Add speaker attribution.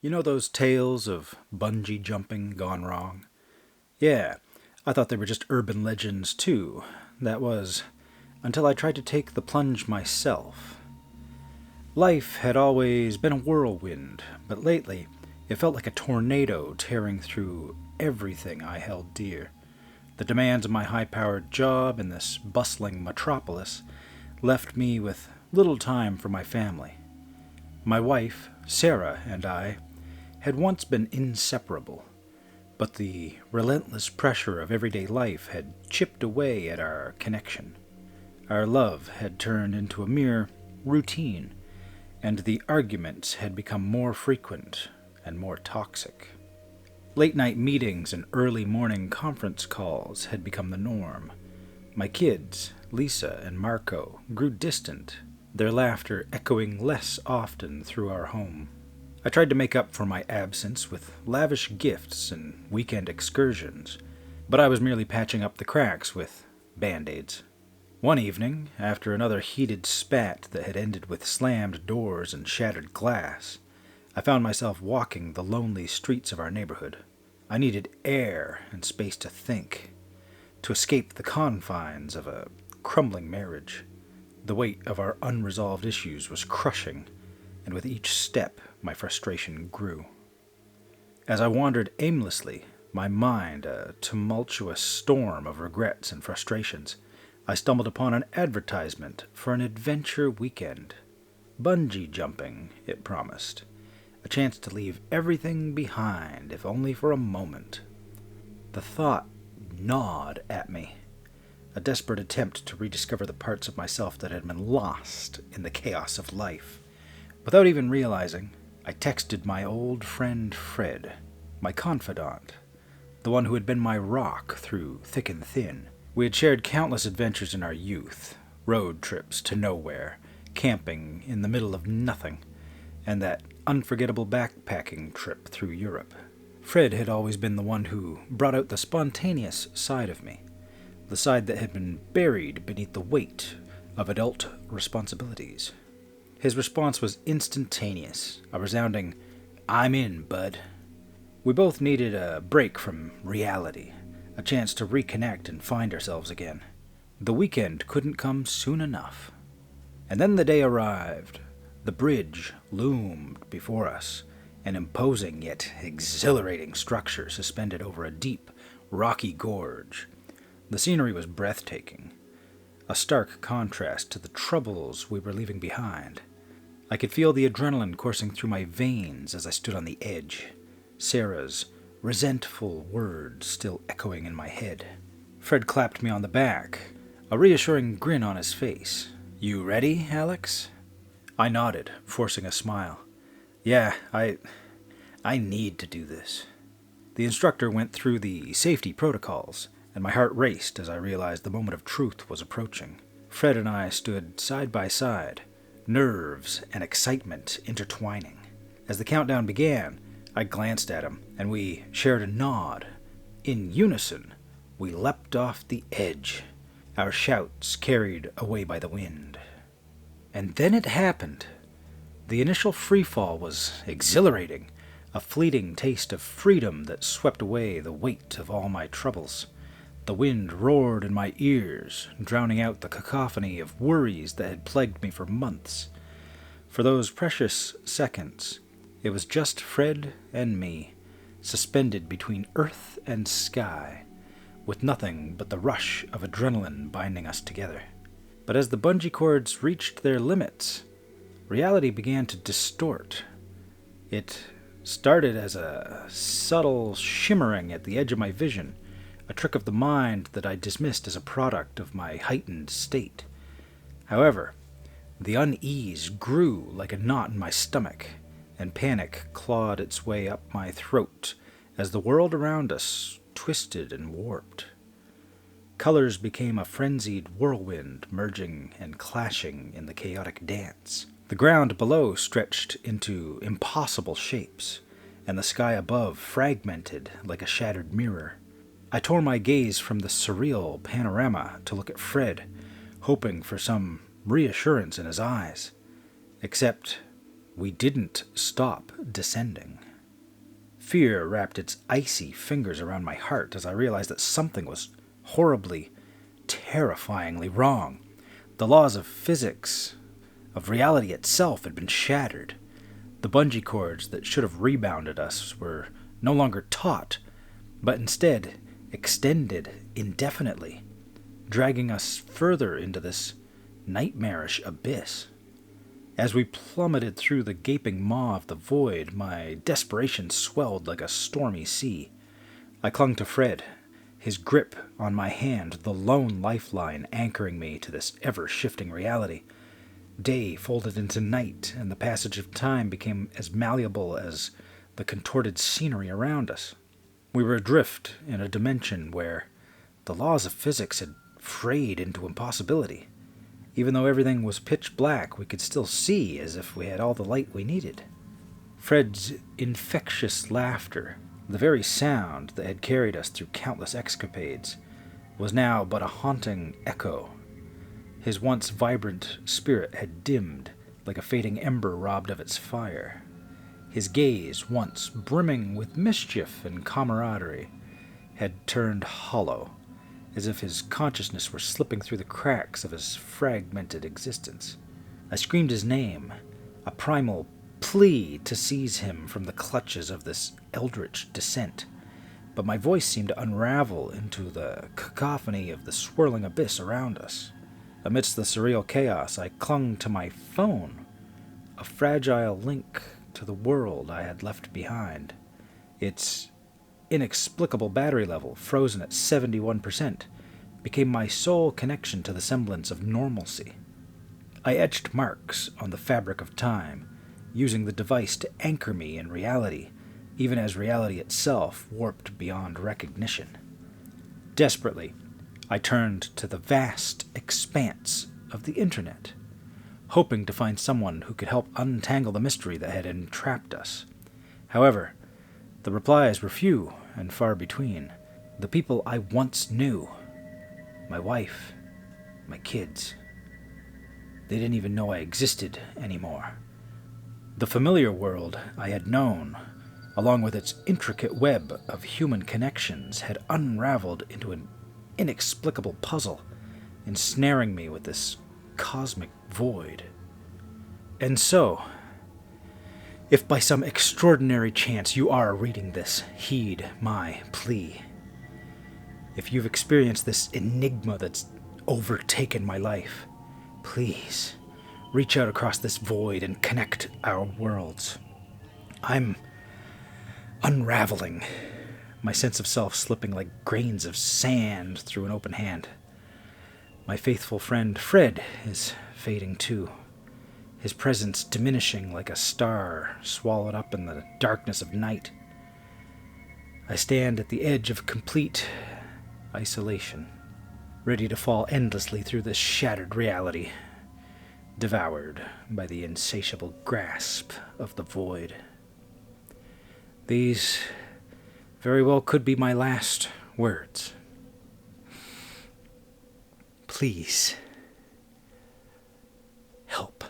Speaker 1: You know those tales of bungee jumping gone wrong? Yeah, I thought they were just urban legends too. That was until I tried to take the plunge myself. Life had always been a whirlwind, but lately it felt like a tornado tearing through everything I held dear. The demands of my high-powered job in this bustling metropolis left me with little time for my family. My wife, Sarah, and I had once been inseparable, but the relentless pressure of everyday life had chipped away at our connection. Our love had turned into a mere routine, and the arguments had become more frequent and more toxic. Late-night meetings and early morning conference calls had become the norm. My kids, Lisa and Marco, grew distant, their laughter echoing less often through our home. I tried to make up for my absence with lavish gifts and weekend excursions, but I was merely patching up the cracks with Band-Aids. One evening, after another heated spat that had ended with slammed doors and shattered glass, I found myself walking the lonely streets of our neighborhood. I needed air and space to think, to escape the confines of a crumbling marriage. The weight of our unresolved issues was crushing, and with each step, my frustration grew. As I wandered aimlessly, my mind a tumultuous storm of regrets and frustrations, I stumbled upon an advertisement for an adventure weekend. Bungee jumping, it promised. A chance to leave everything behind, if only for a moment. The thought gnawed at me, a desperate attempt to rediscover the parts of myself that had been lost in the chaos of life. Without even realizing, I texted my old friend Fred, my confidant, the one who had been my rock through thick and thin. We had shared countless adventures in our youth, road trips to nowhere, camping in the middle of nothing, and that unforgettable backpacking trip through Europe. Fred had always been the one who brought out the spontaneous side of me, the side that had been buried beneath the weight of adult responsibilities. His response was instantaneous, a resounding, "I'm in, bud." We both needed a break from reality, a chance to reconnect and find ourselves again. The weekend couldn't come soon enough. And then the day arrived. The bridge loomed before us, an imposing yet exhilarating structure suspended over a deep, rocky gorge. The scenery was breathtaking, a stark contrast to the troubles we were leaving behind. I could feel the adrenaline coursing through my veins as I stood on the edge, Sarah's resentful words still echoing in my head. Fred clapped me on the back, a reassuring grin on his face. "You ready, Alex?" I nodded, forcing a smile. "Yeah, I need to do this." The instructor went through the safety protocols, and my heart raced as I realized the moment of truth was approaching. Fred and I stood side by side, nerves and excitement intertwining. As the countdown began, I glanced at him, and we shared a nod. In unison, we leapt off the edge, our shouts carried away by the wind. And then it happened. The initial freefall was exhilarating, a fleeting taste of freedom that swept away the weight of all my troubles. The wind roared in my ears, drowning out the cacophony of worries that had plagued me for months. For those precious seconds, it was just Fred and me, suspended between earth and sky, with nothing but the rush of adrenaline binding us together. But as the bungee cords reached their limits, reality began to distort. It started as a subtle shimmering at the edge of my vision, a trick of the mind that I dismissed as a product of my heightened state. However, the unease grew like a knot in my stomach, and panic clawed its way up my throat as the world around us twisted and warped. Colors became a frenzied whirlwind, merging and clashing in the chaotic dance. The ground below stretched into impossible shapes, and the sky above fragmented like a shattered mirror. I tore my gaze from the surreal panorama to look at Fred, hoping for some reassurance in his eyes. Except we didn't stop descending. Fear wrapped its icy fingers around my heart as I realized that something was horribly, terrifyingly wrong. The laws of physics, of reality itself, had been shattered. The bungee cords that should have rebounded us were no longer taut, but instead extended indefinitely, dragging us further into this nightmarish abyss. As we plummeted through the gaping maw of the void, my desperation swelled like a stormy sea. I clung to Fred, his grip on my hand the lone lifeline anchoring me to this ever-shifting reality. Day folded into night, and the passage of time became as malleable as the contorted scenery around us. We were adrift in a dimension where the laws of physics had frayed into impossibility. Even though everything was pitch black, we could still see as if we had all the light we needed. Fred's infectious laughter, the very sound that had carried us through countless escapades, was now but a haunting echo. His once vibrant spirit had dimmed like a fading ember robbed of its fire. His gaze, once brimming with mischief and camaraderie, had turned hollow, as if his consciousness were slipping through the cracks of his fragmented existence. I screamed his name, a primal plea to seize him from the clutches of this eldritch descent, but my voice seemed to unravel into the cacophony of the swirling abyss around us. Amidst the surreal chaos, I clung to my phone, a fragile link to the world I had left behind. Its inexplicable battery level, frozen at 71%, became my sole connection to the semblance of normalcy. I etched marks on the fabric of time, using the device to anchor me in reality, even as reality itself warped beyond recognition. Desperately, I turned to the vast expanse of the internet, hoping to find someone who could help untangle the mystery that had entrapped us. However, the replies were few and far between. The people I once knew, my wife, my kids, they didn't even know I existed anymore. The familiar world I had known, along with its intricate web of human connections, had unraveled into an inexplicable puzzle, ensnaring me with this cosmic void. And so, if by some extraordinary chance you are reading this, heed my plea. If you've experienced this enigma that's overtaken my life, please reach out across this void and connect our worlds. I'm unraveling, my sense of self slipping like grains of sand through an open hand. My faithful friend Fred is fading too, his presence diminishing like a star swallowed up in the darkness of night. I stand at the edge of complete isolation, ready to fall endlessly through this shattered reality, devoured by the insatiable grasp of the void. These very well could be my last words. Please, help.